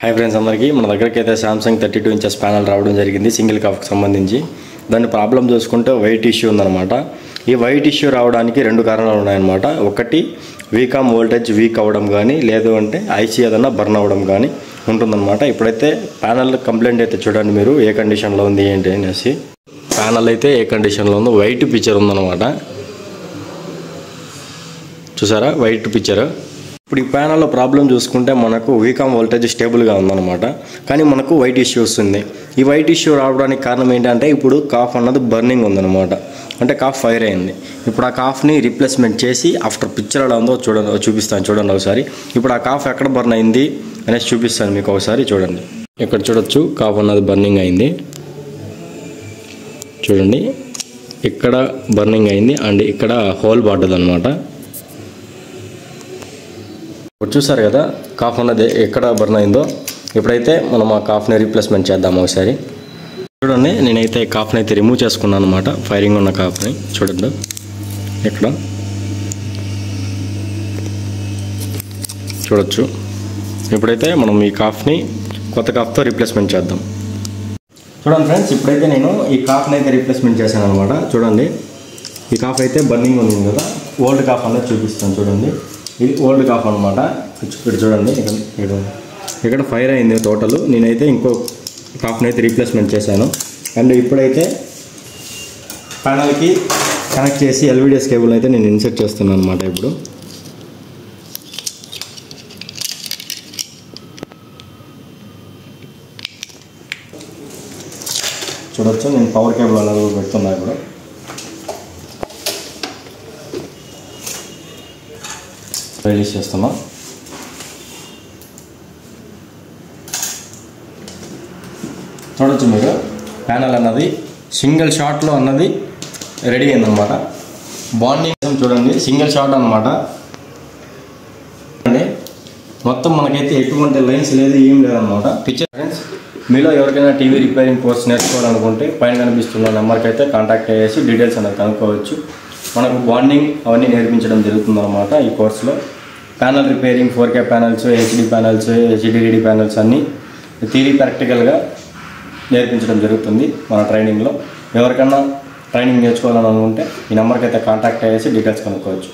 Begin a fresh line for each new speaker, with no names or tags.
Hi friends అందరికీ మన దగ్గరికి అయితే సామ్సంగ్ 32 ఇంచెస్ ప్యానల్ రావడం జరిగింది సింగిల్ కాఫ్కి సంబంధించి. దాని ప్రాబ్లం చూసుకుంటే వైట్ ఇష్యూ ఉందన్నమాట. ఈ వైట్ ఇష్యూ రావడానికి రెండు కారణాలు ఉన్నాయన్నమాట. ఒకటి వీకామ్ వోల్టేజ్ వీక్ అవ్వడం కానీ, లేదు అంటే ఐసీ ఏదన్నా బర్న్ అవ్వడం కానీ ఉంటుందన్నమాట. ఇప్పుడైతే ప్యానల్ కంప్లైంట్ అయితే చూడండి మీరు ఏ కండిషన్లో ఉంది ఏంటి అనేసి. ప్యానల్ అయితే ఏ కండిషన్లో ఉందో వైట్ పిక్చర్ ఉందన్నమాట. చూసారా వైట్ పిక్చర్. ఇప్పుడు ఈ ప్యానల్లో ప్రాబ్లం చూసుకుంటే మనకు వీకామ్ వోల్టేజ్ స్టేబుల్గా ఉందన్నమాట. కానీ మనకు వైట్ ఇష్యూ వస్తుంది. ఈ వైట్ ఇష్యూ రావడానికి కారణం ఏంటంటే ఇప్పుడు కాఫ్ అన్నది బర్నింగ్ ఉందన్నమాట. అంటే కాఫ్ ఫైర్ అయింది. ఇప్పుడు ఆ కాఫ్ని రీప్లేస్మెంట్ చేసి ఆఫ్టర్ పిక్చర్ ఎలా ఉందో చూపిస్తాను చూడండి ఒకసారి. ఇప్పుడు ఆ కాఫ్ ఎక్కడ బర్న్ అయింది అనేసి చూపిస్తాను మీకు ఒకసారి చూడండి. ఇక్కడ చూడొచ్చు కాఫ్ అన్నది బర్నింగ్ అయింది చూడండి. ఇక్కడ బర్నింగ్ అయింది అండ్ ఇక్కడ హోల్ పడ్డది అనమాట. ఇప్పుడు చూసారు కదా కాఫ్ అన్నది ఎక్కడ బర్న్ అయిందో. ఇప్పుడైతే మనం ఆ కాఫ్ని రీప్లేస్మెంట్ చేద్దాం ఒకసారి. చూడండి నేనైతే కాఫ్ని అయితే రిమూవ్ చేసుకున్నాను అనమాట. ఫైరింగ్ ఉన్న కాఫ్ని చూడండి ఇక్కడ చూడొచ్చు. ఇప్పుడైతే మనం ఈ కాఫ్ని కొత్త కాఫ్తో రీప్లేస్మెంట్ చేద్దాం. చూడండి ఫ్రెండ్స్, ఇప్పుడైతే నేను ఈ కాఫ్ని అయితే రీప్లేస్మెంట్ చేశాను అనమాట. చూడండి ఈ కాఫ్ అయితే బర్నింగ్ ఉంది కదా. ఓల్డ్ కాఫ్ అనేది చూపిస్తాను చూడండి. ఇది ఓల్డ్ కాఫ్ అనమాట. ఇక్కడ చూడండి ఇక్కడ ఫైర్ అయింది టోటల్. నేనైతే ఇంకో కాఫ్ని అయితే రీప్లేస్మెంట్ చేశాను. అండ్ ఇప్పుడైతే ప్యానల్కి కనెక్ట్ చేసి ఎల్విడిఎస్ కేబుల్ అయితే నేను ఇన్సర్ట్ చేస్తున్నాను అనమాట. ఇప్పుడు చూడొచ్చు నేను పవర్ కేబుల్ అనేది పెడుతున్నా. ఇప్పుడు రిలీజ్ చేస్తున్నా. చూడొచ్చు మీరు ప్యానల్ అన్నది సింగిల్ షాట్లో అన్నది రెడీ అయిందనమాట. బాండింగ్ చూడండి సింగిల్ షాట్ అనమాట. మొత్తం మనకైతే ఎటువంటి లైన్స్ లేదు ఏం లేదనమాట. పిక్చర్ ఫ్రెండ్స్, మీలో ఎవరికైనా టీవీ రిపేరింగ్ కోర్స్ నేర్చుకోవాలనుకుంటే పైన కనిపిస్తున్న నెంబర్కి అయితే కాంటాక్ట్ అయ్యేసి డీటెయిల్స్ అనేది కనుక్కోవచ్చు. మనకు బాండింగ్ అవన్నీ నేర్పించడం జరుగుతుందన్నమాట ఈ కోర్సులో. Panel repairing, 4K panels, HD panels, HDD panels అన్నీ థియరీ ప్రాక్టికల్గా నేర్పించడం జరుగుతుంది మన ట్రైనింగ్లో. ఎవరికైనా ట్రైనింగ్ నేర్చుకోవాలని అనుకుంటే ఈ నెంబర్కి అయితే కాంటాక్ట్ అయ్యేసి డీటెయిల్స్ కనుక్కోవచ్చు.